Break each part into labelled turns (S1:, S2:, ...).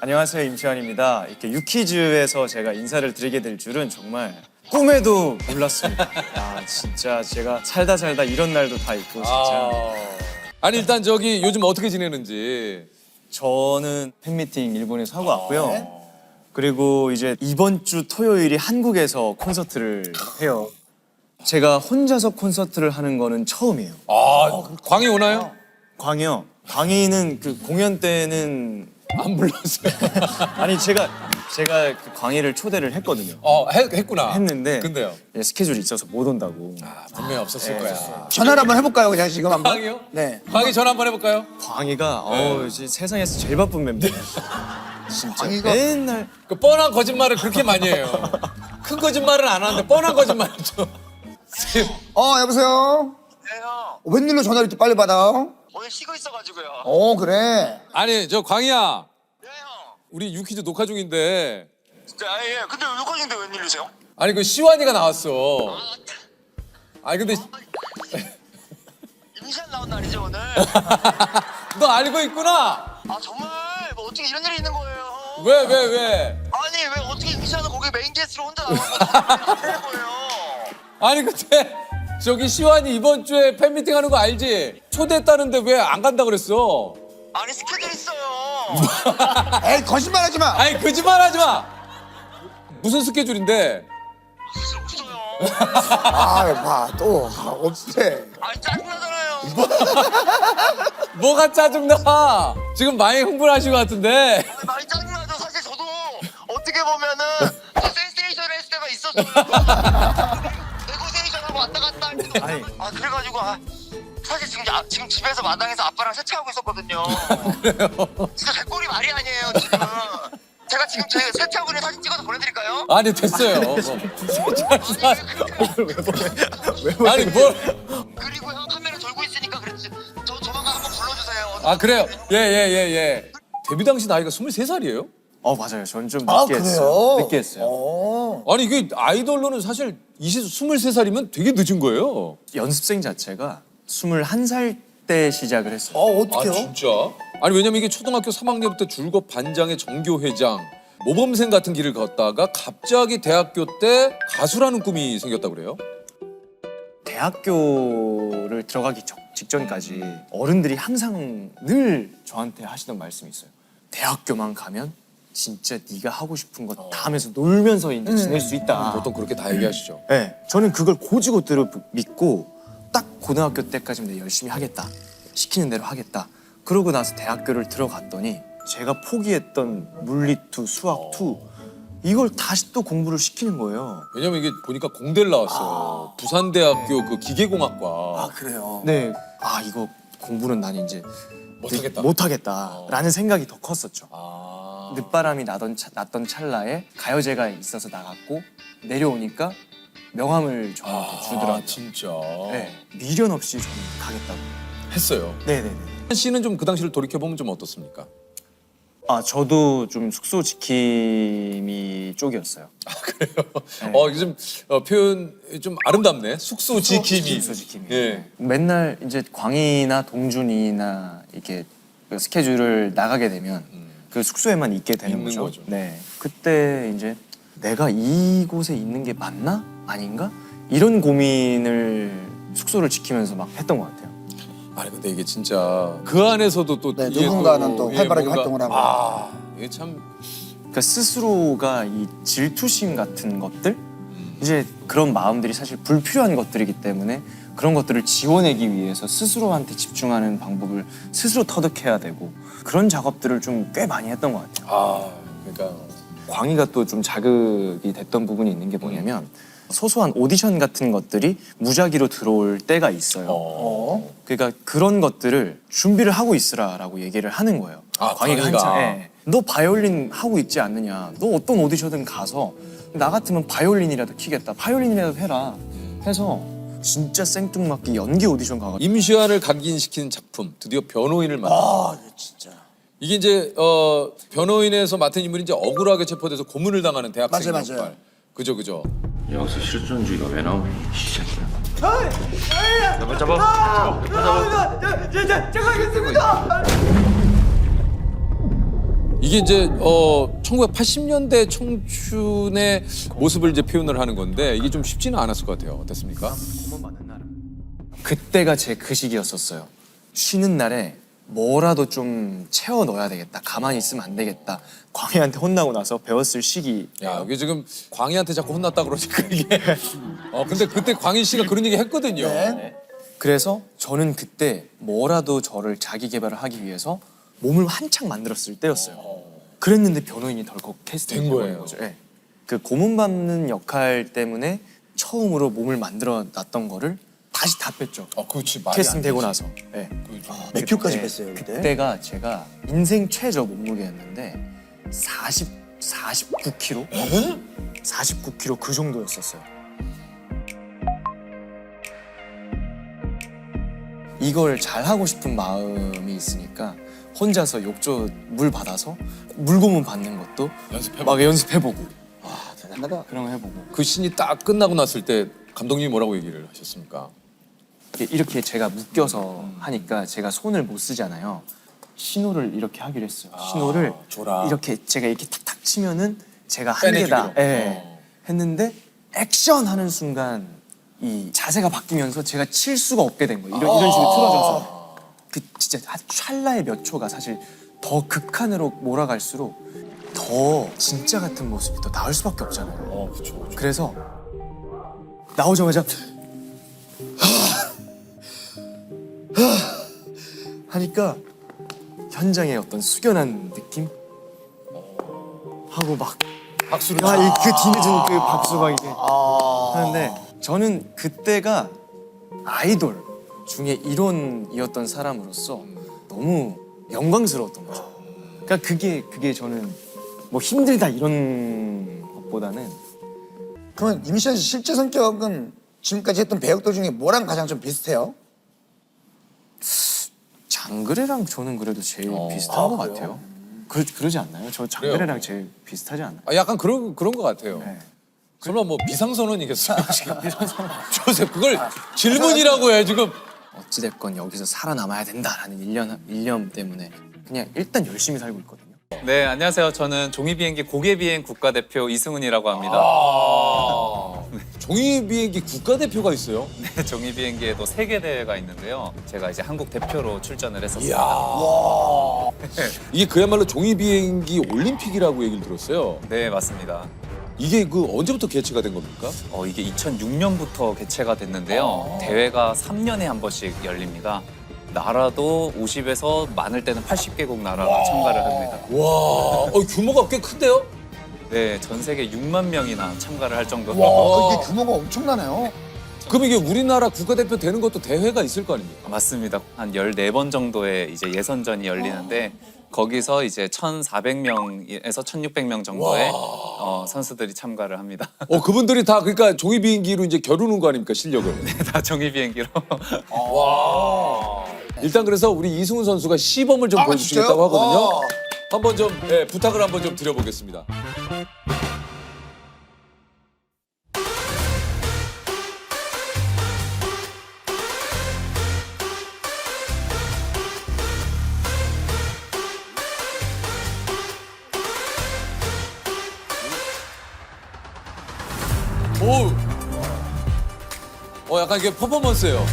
S1: 안녕하세요, 임시완입니다. 이렇게 유퀴즈에서 제가 인사를 드리게 될 줄은 정말 꿈에도 몰랐습니다. 아, 진짜 제가 살다 이런 날도 다 있고 진짜.
S2: 아니 일단 저기 요즘 어떻게 지내는지.
S1: 저는 팬미팅 일본에서 하고 왔고요. 그리고 이제 이번 주 토요일이 한국에서 콘서트를 해요. 제가 혼자서 콘서트를 하는 거는 처음이에요.
S2: 광희 오나요?
S1: 광희요. 광희는 그 공연 때는
S2: 안 불렀어요.
S1: 아니 제가 그 광희를 초대를 했거든요.
S2: 했구나.
S1: 했는데
S2: 근데요?
S1: 예, 스케줄이 있어서 못 온다고.
S2: 분명히 없었을 거야.
S3: 전화를 한번 해볼까요, 그냥 지금 한번?
S2: 광희요?
S3: 네.
S2: 광희 전화 한번 해볼까요?
S1: 광희가 이제 세상에서 제일 바쁜 멤버예요. 진짜
S3: 광희가-
S1: 맨날
S2: 그 뻔한 거짓말을 그렇게 많이 해요. 큰 거짓말은 안 하는데 뻔한 거짓말이죠.
S3: 여보세요?
S4: 네, 형.
S3: 웬일로 전화를 이렇게 빨리 받아?
S4: 오늘 쉬고 있어가지고요.
S3: 그래.
S2: 아니 저 광희야,
S4: 네, 형.
S2: 우리 유퀴즈 녹화 중인데.
S4: 예. 근데 요건인데 웬일이세요?
S2: 아니 그 시완이가 나왔어. 아니 근데
S4: 임시한 나온 날이죠, 오늘.
S2: 너 알고 있구나.
S4: 아, 정말? 뭐 어떻게 이런 일이 있는 거예요? 형?
S2: 왜?
S4: 아니, 왜 어떻게 임시한은 거기 메인 게스트로 혼자 나가고 하는 거예요?
S2: 아니 근데 저기 시완이 이번 주에 팬미팅 하는 거 알지? 초대했다는데 왜 안 간다 그랬어?
S4: 아니, 스케줄 있어요.
S3: 에이, 거짓말하지 마.
S2: 아니 거짓말하지 마. 무슨 스케줄인데?
S4: 없어요.
S3: 또 없애.
S4: 아니, 짜증나잖아요.
S2: 뭐가 짜증나? 지금 많이 흥분하신 것 같은데.
S4: 많이 짜증나죠. 사실 저도 어떻게 보면은 센세이션 했을 때가 있었어요. 네고세이션하고 왔다 갔다 할 때도
S1: 아니.
S4: 그래가지고 사실 지금 집에서 마당에서 아빠랑 세차하고 있었거든요. 진짜 제 꼴이 말이 아니에요, 지금. 제가 지금 제 세차하고 있는 사진 찍어서 보내드릴까요?
S2: 아니 됐어요.
S1: 왜
S2: 아니 뭘?
S4: 그리고 형 카메라 돌고 있으니까 그랬지. 조만간 한번 불러주세요.
S2: 아 그래요? 예. 데뷔 당시 나이가 23살이에요?
S1: 맞아요. 전 좀 늦게 했어요. 늦게 했어요.
S2: 아니 이게 아이돌로는 사실 23살이면 되게 늦은 거예요.
S1: 연습생 자체가 21살 때 시작을 했어요.
S3: 어떡해요?
S2: 진짜? 아니 왜냐면 이게 초등학교 3학년부터 줄곧 반장의 정교회장, 모범생 같은 길을 걷다가 갑자기 대학교 때 가수라는 꿈이 생겼다고 그래요?
S1: 대학교를 들어가기 직전까지 어른들이 항상 늘 저한테 하시던 말씀이 있어요. 대학교만 가면 진짜 네가 하고 싶은 거 다 하면서 놀면서 이제 지낼 수 있다.
S2: 보통 그렇게 다 얘기하시죠.
S1: 네, 저는 그걸 고지고대로 믿고 딱 고등학교 때까지는 내가 열심히 하겠다. 시키는 대로 하겠다. 그러고 나서 대학교를 들어갔더니 제가 포기했던 물리 2, 수학 2 이걸 다시 또 공부를 시키는 거예요.
S2: 왜냐면 이게 보니까 공대를 나왔어요. 부산대학교 그 기계공학과.
S3: 그래요.
S1: 네, 이거 공부는 난 이제
S2: 못하겠다.
S1: 못하겠다라는 생각이 더 컸었죠.
S2: 아.
S1: 늦바람이 났던 찰나에 가요제가 있어서 나갔고 내려오니까 명함을 저한테 주더라고요.
S2: 진짜.
S1: 네, 미련 없이 저는 가겠다고.
S2: 했어요.
S1: 네네네.
S2: 한 씨는 좀 그 당시를 돌이켜 보면 좀 어떻습니까?
S1: 저도 좀 숙소 지킴이 쪽이었어요.
S2: 요즘 표현 좀 아름답네. 숙소 지킴이.
S1: 숙소 지킴이.
S2: 예.
S1: 맨날 이제 광희나 동준이나 이렇게 그 스케줄을 나가게 되면 그 숙소에만 있게 되는
S2: 있는
S1: 거죠.
S2: 거죠.
S1: 네. 그때 이제 내가 이곳에 있는 게 맞나? 아닌가? 이런 고민을 숙소를 지키면서 막 했던 것 같아요.
S2: 아니 근데 이게 진짜 그 안에서도 또
S3: 네,
S2: 이게
S3: 누군가는 또 활발하게
S2: 뭔가-
S3: 활동을 하고.
S2: 이게 참
S1: 그러니까 스스로가 이 질투심 같은 것들 이제 그런 마음들이 사실 불필요한 것들이기 때문에 그런 것들을 지워내기 위해서 스스로한테 집중하는 방법을 스스로 터득해야 되고 그런 작업들을 좀 꽤 많이 했던 것 같아요.
S2: 그러니까
S1: 광희가 또 좀 자극이 됐던 부분이 있는 게 뭐냐면 소소한 오디션 같은 것들이 무작위로 들어올 때가 있어요. 그러니까 그런 것들을 준비를 하고 있으라라고 얘기를 하는 거예요. 광희가
S2: 광희가.
S1: 한창 너 바이올린 하고 있지 않느냐. 너 어떤 오디션든 가서 나 같으면 바이올린이라도 키겠다. 바이올린이라도 해라. 해서 진짜 생뚱맞게 연기 오디션 가가지고
S2: 임시완을 각인시킨 작품 드디어 변호인을 만났어요.
S3: 진짜.
S2: 이게 이제 변호인에서 맡은 인물이 이제 억울하게 체포돼서 고문을 당하는 대학생
S3: 맞아요.
S2: 역할. 그죠.
S5: 여기서 실존주의가 왜 나오니 이 새끼야. 잡아.
S2: 이게 이제 1980년대 청춘의 모습을 이제 표현을 하는 건데 이게 좀 쉽지는 않았을 것 같아요. 어땠습니까?
S1: 그때가 제 그 시기였었어요. 쉬는 날에 뭐라도 좀 채워 넣어야 되겠다. 가만히 있으면 안 되겠다. 광희한테 혼나고 나서 배웠을 시기.
S2: 야, 이게 지금 광희한테 자꾸 혼났다 그러니까 이게. 근데 그때 광희 씨가 그런 얘기 했거든요.
S3: 네.
S1: 그래서 저는 그때 뭐라도 저를 자기 개발을 하기 위해서 몸을 한창 만들었을 때였어요. 그랬는데 변호인이 덜컥 캐스팅이
S2: 된
S1: 돼버린
S2: 거예요.
S1: 거죠. 네. 그 고문 받는 역할 때문에 처음으로 몸을 만들어 놨던 거를 다시 다 뺐죠.
S2: 그렇지. 말이
S1: 캐스팅
S2: 안
S1: 되고
S2: 되지.
S1: 나서. 네.
S3: 몇 킬로까지
S1: 그때-
S3: 뺐어요 그때?
S1: 그때가 제가 인생 최저 몸무게였는데 49kg? 49kg 그 정도였었어요. 이걸 잘하고 싶은 마음이 있으니까 혼자서 욕조 물 받아서 물고문 받는 것도 막 연습해보고
S3: 대단하다.
S1: 그런 거 해보고
S2: 그 신이 딱 끝나고 났을 때 감독님이 뭐라고 얘기를 하셨습니까?
S1: 이렇게 제가 묶여서 하니까 제가 손을 못 쓰잖아요. 신호를 이렇게 하기로 했어요. 신호를
S2: 줘라.
S1: 이렇게 제가 이렇게 탁탁 치면은 제가 한 개다.
S2: 빼내주기로.
S1: 예. 했는데 액션 하는 순간 이 자세가 바뀌면서 제가 칠 수가 없게 된 거예요. 이런 식으로 틀어져서 그 진짜 한 찰나의 몇 초가 사실 더 극한으로 몰아갈수록 더 진짜 같은 모습이 더 나올 수밖에 없잖아요.
S2: 그렇죠.
S1: 그래서 나오자마자 하니까 현장에 어떤 숙연한 느낌 하고 막
S2: 박수를
S1: 그 뒤늦은 그 박수 막 이게 하는데 저는 그때가 아이돌 중에 일원이었던 사람으로서 너무 영광스러웠던 거죠. 그러니까 그게 저는 뭐 힘들다 이런 것보다는
S3: 그러면 임시완 씨 실제 성격은 지금까지 했던 배역들 중에 뭐랑 가장 좀 비슷해요?
S1: 장그래랑 저는 그래도 제일 비슷한 것 같아요. 그러지 않나요? 저 장그래랑 제일 비슷하지 않나요?
S2: 약간 그런 것 같아요.
S1: 네.
S2: 설마 뭐 비상선언이겠어요? 지금 조셉 그걸 질문이라고 해 지금.
S1: 어찌됐건 여기서 살아남아야 된다라는 일념 때문에 그냥 일단 열심히 살고 있거든요.
S6: 네, 안녕하세요. 저는 종이비행기 고개비행 국가대표 이승훈이라고 합니다.
S2: 종이비행기 국가대표가 있어요?
S6: 네, 종이비행기에도 세계 대회가 있는데요. 제가 이제 한국 대표로 출전을 했었어요.
S2: 이야. 이게 그야말로 종이비행기 올림픽이라고 얘기를 들었어요.
S6: 네, 맞습니다.
S2: 이게 그 언제부터 개최가 된 겁니까?
S6: 이게 2006년부터 개최가 됐는데요. 대회가 3년에 한 번씩 열립니다. 나라도 50에서 많을 때는 80개국 나라가 참가를 합니다.
S2: 와, 규모가 꽤 큰데요?
S6: 네, 전 세계 6만 명이나 참가를 할 정도로.
S3: 이게 규모가 엄청나네요.
S2: 그럼 이게 우리나라 국가대표 되는 것도 대회가 있을 거 아닙니까?
S6: 맞습니다. 한 14번 정도의 이제 예선전이 열리는데 거기서 이제 1,400명에서 1,600명 정도의 선수들이 참가를 합니다.
S2: 그분들이 다 그러니까 종이비행기로 이제 겨루는 거 아닙니까, 실력을?
S6: 다 종이비행기로.
S2: 일단 그래서 우리 이승훈 선수가 시범을 좀 보여주시겠다고
S3: 진짜요?
S2: 하거든요. 한번 좀 부탁을 한번 좀 드려보겠습니다. 약간 이게 퍼포먼스예요.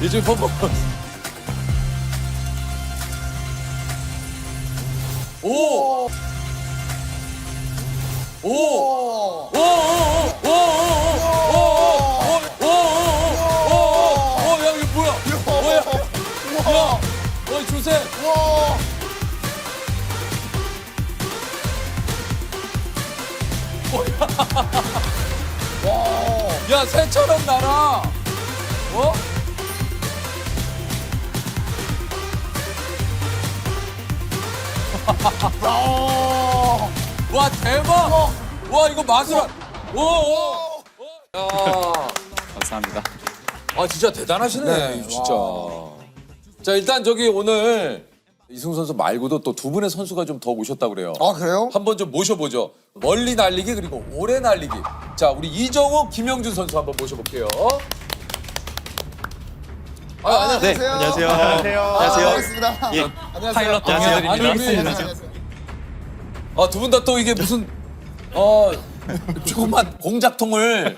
S2: 일종의 퍼포먼스. 오! 오! 오! 오! 오! 오! 오! 오! 오! 야, 이거 뭐야? 뭐야? 야! 어이, 조셉! 야, 새처럼 날아! 어? 와, 대박! 와, 이거 마술아! 오! 야.
S6: 감사합니다.
S2: 진짜 대단하시네,
S3: 네.
S2: 진짜. 자, 일단 저기 오늘 이승훈 선수 말고도 또 두 분의 선수가 좀 더 모셨다고 그래요.
S3: 그래요?
S2: 한번 좀 모셔보죠. 멀리 날리기 그리고 오래 날리기. 자, 우리 이정우, 김영준 선수 한번 모셔볼게요.
S3: 안녕하세요. 안녕하세요. 반갑습니다.
S6: 파일럿
S2: 아니,
S6: 동료들입니다.
S2: 우리
S3: 안녕하세요.
S2: 두 분 다 또 이게 무슨 조그만 공작통을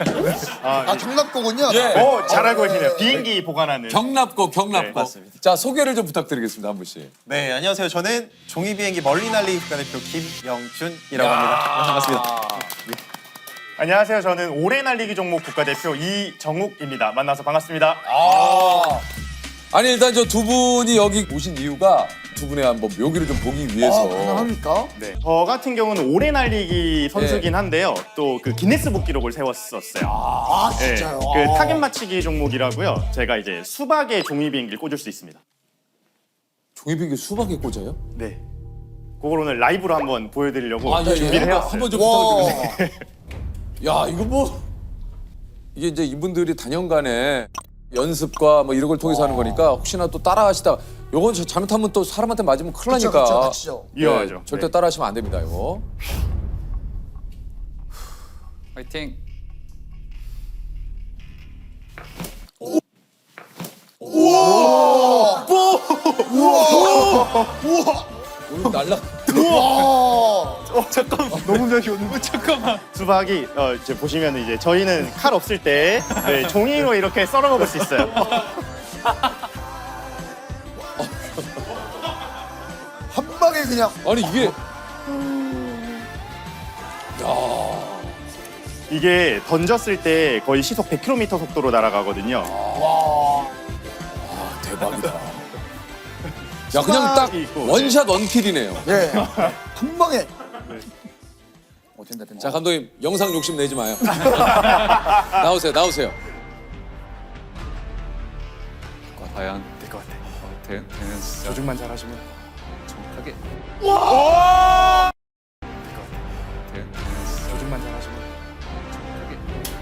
S3: 경납고군요.
S2: 예.
S7: 잘 알고 계시네요. 비행기 보관하는.
S2: 경납고.
S7: 네, 맞습니다.
S2: 자, 소개를 좀 부탁드리겠습니다, 한 분씩.
S8: 네, 안녕하세요. 저는 종이비행기 멀리날리기 국가대표 김영준이라고 합니다. 반갑습니다.
S7: 안녕하세요. 저는 오래 날리기 종목 국가대표 이정욱입니다. 만나서 반갑습니다.
S2: 아니 일단 저 두 분이 여기 오신 이유가 두 분의 한번 묘기를 좀 보기 위해서.
S3: 가능합니까?
S7: 네. 저 같은 경우는 오래 날리기 선수긴 한데요. 또 그 기네스북 기록을 세웠었어요. 네,
S3: 진짜요?
S7: 그 타겟 맞추기 종목이라고요. 제가 이제 수박에 종이비행기를 꽂을 수 있습니다.
S2: 종이비행기 수박에 꽂아요?
S7: 네. 그걸 오늘 라이브로 한번 보여드리려고
S2: 예,
S7: 준비를 해왔어요.
S2: 한번 좀 부탁드리겠습니다. 야, 이거 뭐 이게 이제 이분들이 단연간에 연습과 뭐 이런 걸 통해서 하는 거니까 혹시나 또 따라하시다 요건 저 잘못하면 또 사람한테 맞으면 큰일 나니까.
S3: 그쵸, 다치죠.
S7: 위험하죠.
S2: 절대
S7: 네.
S2: 따라하시면 안 됩니다, 이거.
S6: 화이팅.
S2: 오늘 날라.
S7: 수박이 이제 보시면 이제 저희는 칼 없을 때 네, 종이로 이렇게 썰어 먹을 수 있어요.
S3: 한 방에 그냥
S2: 아니 이게
S7: 이게 던졌을 때 거의 시속 100km 속도로 날아가거든요.
S2: 대박이다. 야, 그냥 딱
S7: 있고,
S2: 원샷 원킬이네요.
S3: 예. 한 방에. 된다.
S2: 자, 감독님 영상 욕심 내지 마요. 나오세요.
S6: 과연
S7: 될 것 같아.
S6: 되는 진짜
S7: 조준만 잘하시면.
S6: 정확하게. 되는 진짜
S7: 조준만 잘하시면.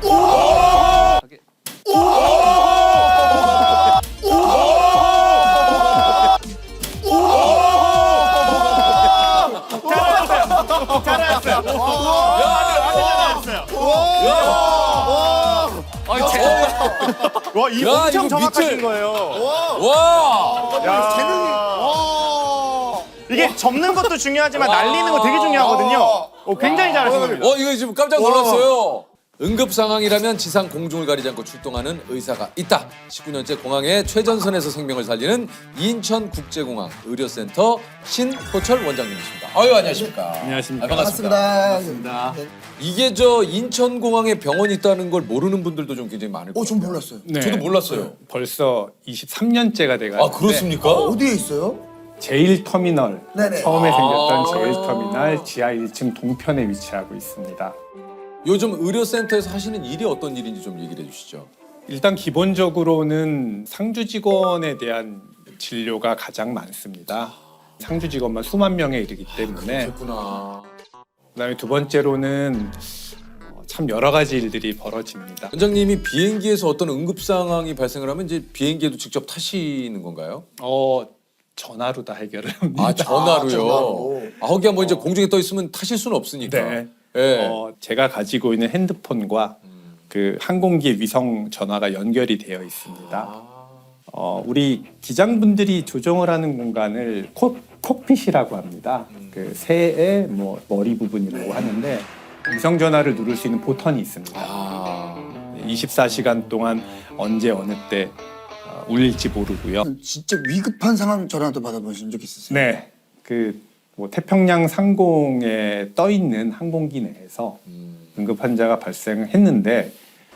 S6: 정확하게.
S7: 와, 이
S2: 야,
S7: 엄청
S2: 이거
S7: 정확하신
S2: 밑을.
S7: 거예요.
S2: 와!
S7: 이게 접는 것도 중요하지만 날리는 거 되게 중요하거든요. 굉장히 잘하신 겁니다.
S2: 이거 지금 깜짝 놀랐어요. 응급 상황이라면 지상 공중을 가리지 않고 출동하는 의사가 있다. 19년째 공항의 최전선에서 생명을 살리는 인천국제공항 의료센터 신호철 원장님이십니다. 안녕하십니까.
S9: 안녕하십니까.
S3: 반갑습니다.
S2: 이게 저 인천공항에 병원이 있다는 걸 모르는 분들도 좀 굉장히 많을 거예요.
S3: 전 몰랐어요.
S9: 네.
S2: 저도 몰랐어요.
S9: 벌써 23년째가 돼가지고
S2: 그렇습니까?
S3: 어디에 있어요?
S9: 제일터미널
S3: 네네.
S9: 처음에 생겼던 제일터미널 지하 1층 동편에 위치하고 있습니다.
S2: 요즘 의료센터에서 하시는 일이 어떤 일인지 좀 얘기를 해주시죠.
S9: 일단 기본적으로는 상주 직원에 대한 진료가 가장 많습니다. 상주 직원만 수만 명에 이르기 때문에
S2: 그렇구나.
S9: 그다음에 두 번째로는 참 여러 가지 일들이 벌어집니다.
S2: 원장님이 비행기에서 어떤 응급 상황이 발생을 하면 이제 비행기에도 직접 타시는 건가요?
S9: 전화로 다 해결을 합니다.
S2: 전화로요.
S3: 전화로.
S2: 거기가 뭐 이제 공중에 떠 있으면 타실 수는 없으니까.
S9: 네.
S2: 예.
S9: 제가 가지고 있는 핸드폰과 그 항공기 위성 전화가 연결이 되어 있습니다. 우리 기장분들이 조정을 하는 공간을 콕핏이라고 합니다. 그 새의 머리 부분이라고 하는데 위성 전화를 누를 수 있는 보턴이 있습니다. 24시간 동안 언제 어느 때 울릴지 모르고요.
S3: 진짜 위급한 상황 전화도 받아보신 적 있으세요?
S9: 네, 태평양 상공에 떠 있는 항공기 내에서 응급 환자가 발생했는데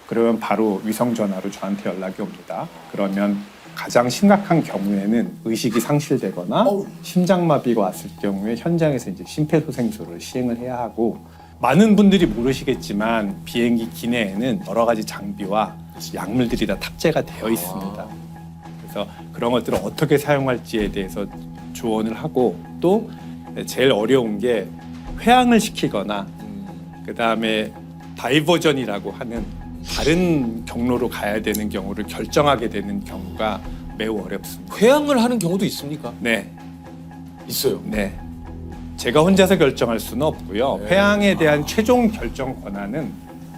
S9: 그러면 바로 위성 전화로 저한테 연락이 옵니다. 그러면 가장 심각한 경우에는 의식이 상실되거나 심장마비가 왔을 경우에 현장에서 이제 심폐소생술을 시행을 해야 하고, 많은 분들이 모르시겠지만 비행기 기내에는 여러 가지 장비와 약물들이 다 탑재가 되어 있습니다. 그래서 그런 것들을 어떻게 사용할지에 대해서 조언을 하고, 또 제일 어려운 게 회항을 시키거나 그다음에 다이버전이라고 하는 다른 경로로 가야 되는 경우를 결정하게 되는 경우가 매우 어렵습니다.
S2: 회항을 하는 경우도 있습니까?
S9: 네,
S2: 있어요.
S9: 네. 제가 혼자서 결정할 수는 없고요. 회항에 대한 최종 결정 권한은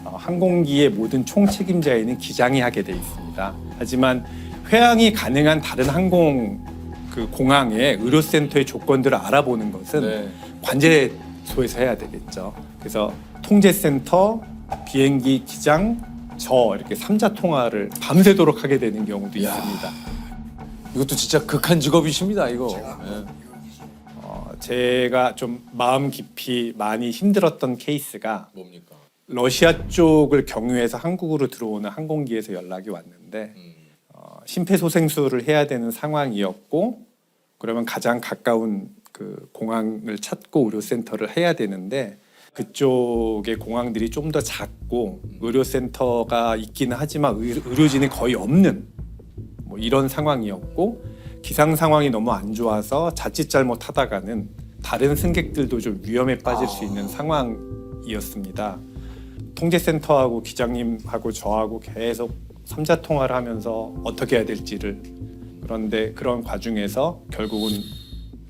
S9: 항공기의 모든 총책임자에 있는 기장이 하게 돼 있습니다. 하지만 회항이 가능한 다른 공항의 의료센터의 조건들을 알아보는 것은 관제 소에서 해야 되겠죠. 그래서 통제센터, 비행기, 기장, 저 이렇게 3자 통화를 밤새도록 하게 되는 경우도 있습니다.
S2: 이것도 진짜 극한 직업이십니다, 이거. 예.
S9: 제가 좀 마음 깊이 많이 힘들었던 케이스가
S2: 뭡니까?
S9: 러시아 쪽을 경유해서 한국으로 들어오는 항공기에서 연락이 왔는데 심폐소생술을 해야 되는 상황이었고 그러면 가장 가까운 그 공항을 찾고 의료센터를 해야 되는데 그쪽의 공항들이 좀 더 작고 의료센터가 있기는 하지만 의료진이 거의 없는 뭐 이런 상황이었고 기상 상황이 너무 안 좋아서 자칫 잘못하다가는 다른 승객들도 좀 위험에 빠질 수 있는 상황이었습니다. 통제센터하고 기장님하고 저하고 계속 3자 통화를 하면서 어떻게 해야 될지를 그런데 그런 과정에서 결국은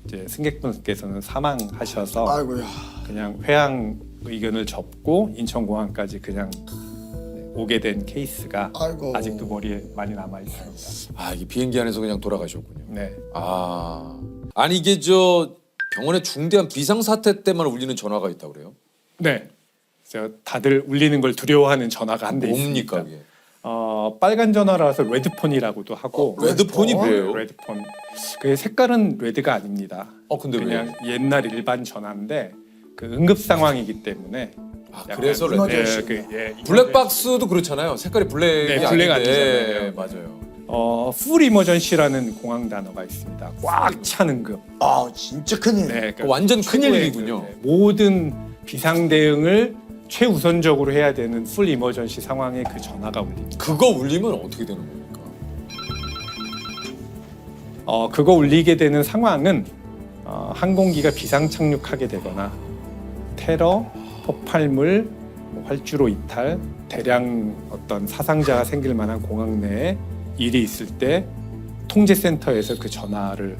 S9: 이제 승객분께서는 사망하셔서
S3: 아이고야.
S9: 그냥 회항 의견을 접고 인천공항까지 그냥 오게 된 케이스가
S3: 아이고.
S9: 아직도 머리에 많이 남아 있습니다.
S2: 아, 이게 비행기 안에서 그냥 돌아가셨군요.
S9: 네.
S2: 아니 이게 저 병원에 중대한 비상사태 때만 울리는 전화가 있다고 그래요?
S9: 네. 그래서 다들 울리는 걸 두려워하는 전화가 한 대 있습니다.
S2: 뭡니까 이게?
S9: 빨간 전화라서 레드폰이라고도 하고.
S2: 레드폰이 뭐예요?
S9: 레드폰. 그 색깔은 레드가 아닙니다.
S2: 근데
S9: 그냥 옛날 일반 전화인데 그 응급 상황이기 때문에.
S2: 그래서
S3: 이머전시.
S2: 블랙박스도 그렇잖아요. 색깔이 블랙이
S9: 네, 블랙
S2: 아닌데.
S9: 아니잖아요.
S2: 맞아요.
S9: 풀 이머전시라는 공항 단어가 있습니다. 꽉 찬 응급.
S3: 아 진짜 큰일.
S9: 네, 그러니까
S2: 완전
S9: 최고의
S2: 큰일이군요.
S9: 그, 모든 비상 대응을 최우선적으로 해야 되는 풀 이머전시 상황에 그 전화가 울립니다.
S2: 그거 울리면 어떻게 되는 겁니까?
S9: 그거 울리게 되는 상황은 항공기가 비상 착륙하게 되거나 테러, 폭발물, 활주로 이탈, 대량 어떤 사상자가 생길 만한 공항 내에 일이 있을 때 통제센터에서 그 전화를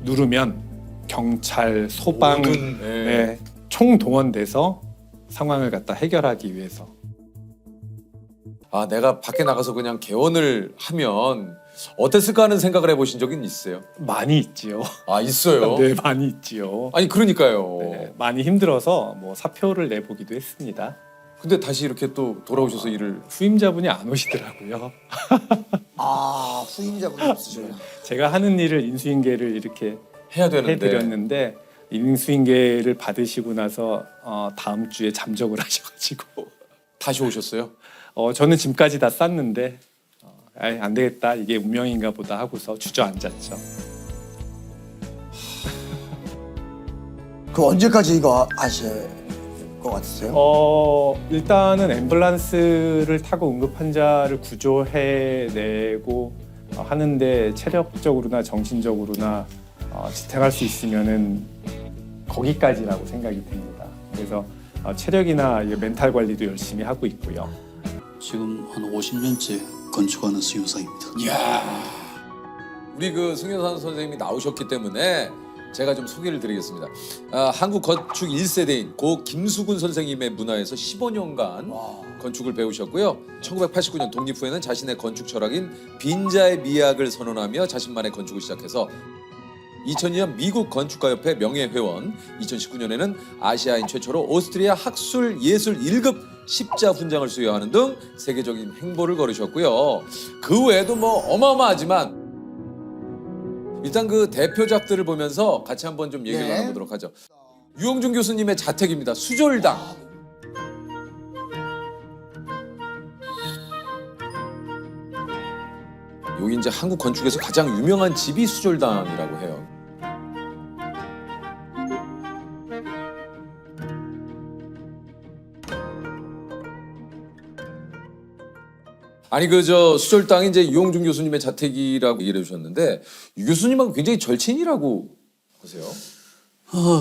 S9: 누르면 경찰, 소방,
S2: 모든, 네.
S9: 총동원돼서 상황을 갖다 해결하기 위해서.
S2: 내가 밖에 나가서 그냥 개원을 하면 어땠을까 하는 생각을 해보신 적은 있어요?
S9: 많이 있지요.
S2: 있어요?
S9: 네, 많이 있지요.
S2: 아니 그러니까요.
S9: 네, 많이 힘들어서 뭐 사표를 내보기도 했습니다.
S2: 근데 다시 이렇게 또 돌아오셔서 일을
S9: 후임자분이 안 오시더라고요.
S3: 후임자분이 없으시구나.
S9: 제가 하는 일을 인수인계를 이렇게
S2: 해야 되는데
S9: 해드렸는데 인수인계를 받으시고 나서 다음 주에 잠적을 하셔가지고
S2: 다시 오셨어요?
S9: 저는 짐까지 다 쌌는데 안 되겠다 이게 운명인가 보다 하고서 주저앉았죠.
S3: 그 언제까지 이거 하실 것 같으세요?
S9: 일단은 앰뷸런스를 타고 응급 환자를 구조해내고 하는데 체력적으로나 정신적으로나 지탱할 수 있으면은 거기까지라고 생각이 듭니다. 그래서 체력이나 멘탈 관리도 열심히 하고 있고요.
S10: 지금 한 50년째 건축하는 수용사입니다.
S2: 이야, 우리 그 승현산 선생님이 나오셨기 때문에 제가 좀 소개를 드리겠습니다. 한국 건축 1세대인 고 김수근 선생님의 문화에서 15년간 건축을 배우셨고요. 1989년 독립 후에는 자신의 건축 철학인 빈자의 미학을 선언하며 자신만의 건축을 시작해서 2002년 미국 건축가협회 명예회원, 2019년에는 아시아인 최초로 오스트리아 학술 예술 1급 십자 훈장을 수여하는 등 세계적인 행보를 걸으셨고요. 그 외에도 뭐 어마어마하지만 일단 그 대표작들을 보면서 같이 한번 좀 얘기를 나눠보도록 하죠. 유영준 교수님의 자택입니다. 수졸당. 여기 이제 한국 건축에서 가장 유명한 집이 수졸당이라고 해요. 아니 그 저 수졸당이 이제 유영준 교수님의 자택이라고 얘기를 해주셨는데 유 교수님하고 굉장히 절친이라고 하세요.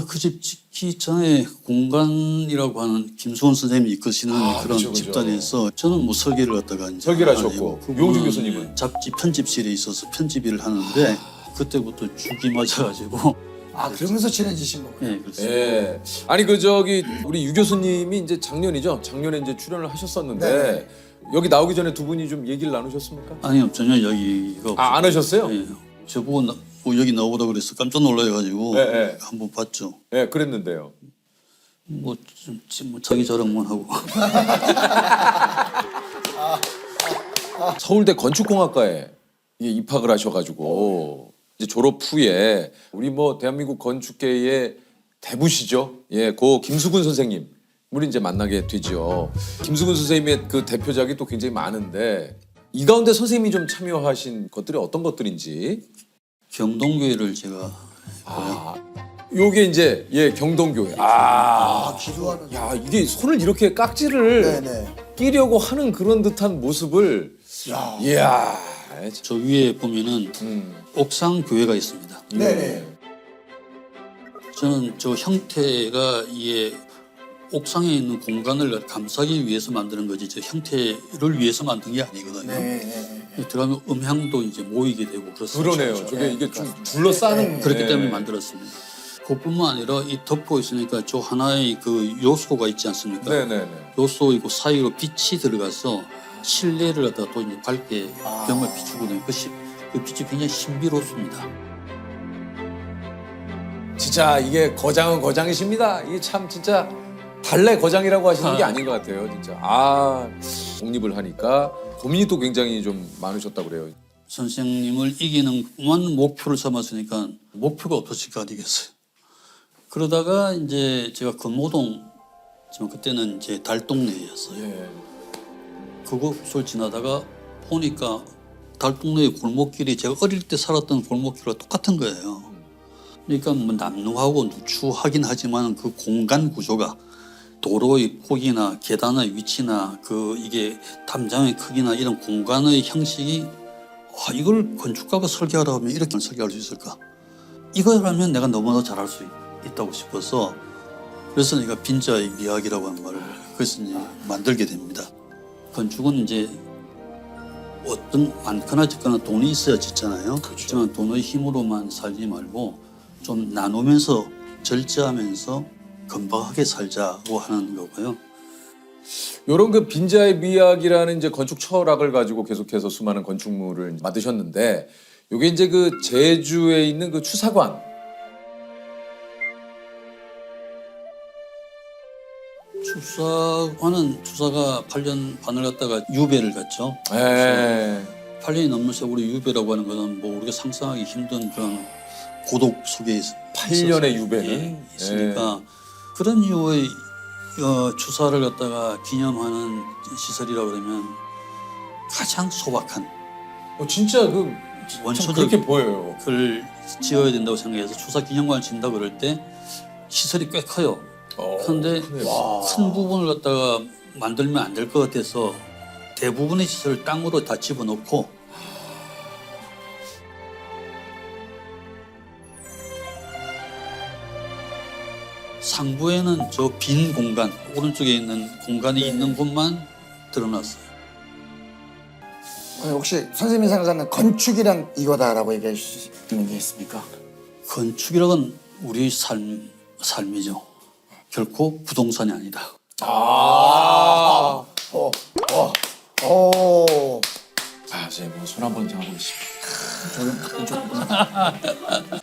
S10: 그 집 짓기 전에 공간이라고 하는 김수원 선생님이 이끄시는 그런
S2: 그렇죠.
S10: 집단에서 저는 뭐 설계를 갖다가 이제
S2: 설계를 하셨고,
S10: 그분은
S2: 유영준 교수님은?
S10: 잡지 편집실에 있어서 편집 일을 하는데 그때부터 죽이 맞아가지고
S3: 그러면서 친해지신 거군요.
S10: 네, 그렇습니다.
S2: 예. 아니 그 저기 우리 유 교수님이 이제 작년이죠. 작년에 이제 출연을 하셨었는데 여기 나오기 전에 두 분이 좀 얘기를 나누셨습니까?
S10: 아니요, 전혀 여기가 없어요.
S2: 안 하셨어요?
S10: 네, 저보고 뭐 여기 나오다 그래서 깜짝 놀라가지고 한번 봤죠.
S2: 네, 그랬는데요.
S10: 뭐 자기 자랑만 하고.
S2: 서울대 건축공학과에 입학을 하셔가지고 이제 졸업 후에 우리 뭐 대한민국 건축계의 대부시죠. 예, 고 김수근 선생님 우리 이제 만나게 되죠. 김수근 선생님의 그 대표작이 또 굉장히 많은데 이 가운데 선생님이 좀 참여하신 것들이 어떤 것들인지.
S10: 경동교회를 제가
S2: 요게 이제 경동교회.
S3: 기도하는.
S2: 야 이게 손을 이렇게 깍지를
S3: 네네.
S2: 끼려고 하는 그런 듯한 모습을. 이야.
S10: 저 위에 보면은 옥상 교회가 있습니다.
S3: 네네.
S10: 저는 저 형태가 이게 옥상에 있는 공간을 감싸기 위해서 만드는 거지 저 형태를 위해서 만든 게 아니거든요. 들어가면 음향도 이제 모이게 되고 그렇습니다.
S2: 그러네요. 저게 이게 좀 둘러싸는.
S10: 그렇기 때문에 만들었습니다. 그뿐만 아니라 이 덮어 있으니까 저 하나의 그 요소가 있지 않습니까?
S2: 네네네.
S10: 요소이고 사이로 빛이 들어가서 실내를 갖다 또 이제 밝게 병을 비추거든요. 그 빛이 굉장히 신비롭습니다.
S2: 진짜 이게 거장은 거장이십니다. 이게 참 진짜 달래 거장이라고 하시는 게 아닌 것 같아요. 진짜. 독립을 하니까 고민이 또 굉장히 좀 많으셨다고 그래요.
S10: 선생님을 이기는 만 목표를 삼았으니까 목표가 없어질 거 아니겠어요. 그러다가 이제 제가 금호동, 지금 그때는 이제 달동네였어요. 그곳을 지나다가 보니까 달동네의 골목길이 제가 어릴 때 살았던 골목길과 똑같은 거예요. 그러니까 뭐 남루하고 누추하긴 하지만 그 공간 구조가 도로의 폭이나 계단의 위치나 그 이게 담장의 크기나 이런 공간의 형식이 이걸 건축가가 설계하라 하면 이렇게 설계할 수 있을까? 이거라면 내가 너무나 잘할 수 있다고 싶어서 그래서 내가 빈자의 미학이라고 하는 말을 그래서 이제 만들게 됩니다. 건축은 이제 어떤 많거나 적거나 돈이 있어야 짓잖아요. 그렇지만 돈의 힘으로만 살지 말고 좀 나누면서 절제하면서 건강하게 살자고 하는 거고요.
S2: 요런 그 빈자의 미학이라는 이제 건축 철학을 가지고 계속해서 수많은 건축물을 만드셨는데 요게 이제 그 제주에 있는 그 추사관.
S10: 추사가 8년 반을 갔다가 유배를 갔죠.
S2: 예.
S10: 8년이 넘는 세월이 유배라고 하는 것은 뭐 우리가 상상하기 힘든 그런 고독 속에
S2: 8년의 유배는
S10: 있으니까 그런 이유의 추사를 갖다가 기념하는 시설이라고 그러면 가장 소박한
S2: 진짜 그
S10: 원초적
S2: 그렇게 보여요.
S10: 걸 지어야 된다고 생각해서 추사 기념관을 짓는다 그럴 때 시설이 꽤 커요. 그런데 큰 부분을 갖다가 만들면 안 될 것 같아서 대부분의 시설을 땅으로 다 집어넣고 상부에는 저 빈 공간, 오른쪽에 있는 공간이 있는 곳만 드러났어요.
S3: 혹시 선생님이 생각하는 건축이란 이거다라고 얘기해 주실 수 있는 게 있습니까?
S10: 건축이란 우리 삶이죠. 결코 부동산이 아니다.
S2: 선생님 손 한번 잡아보겠습니다.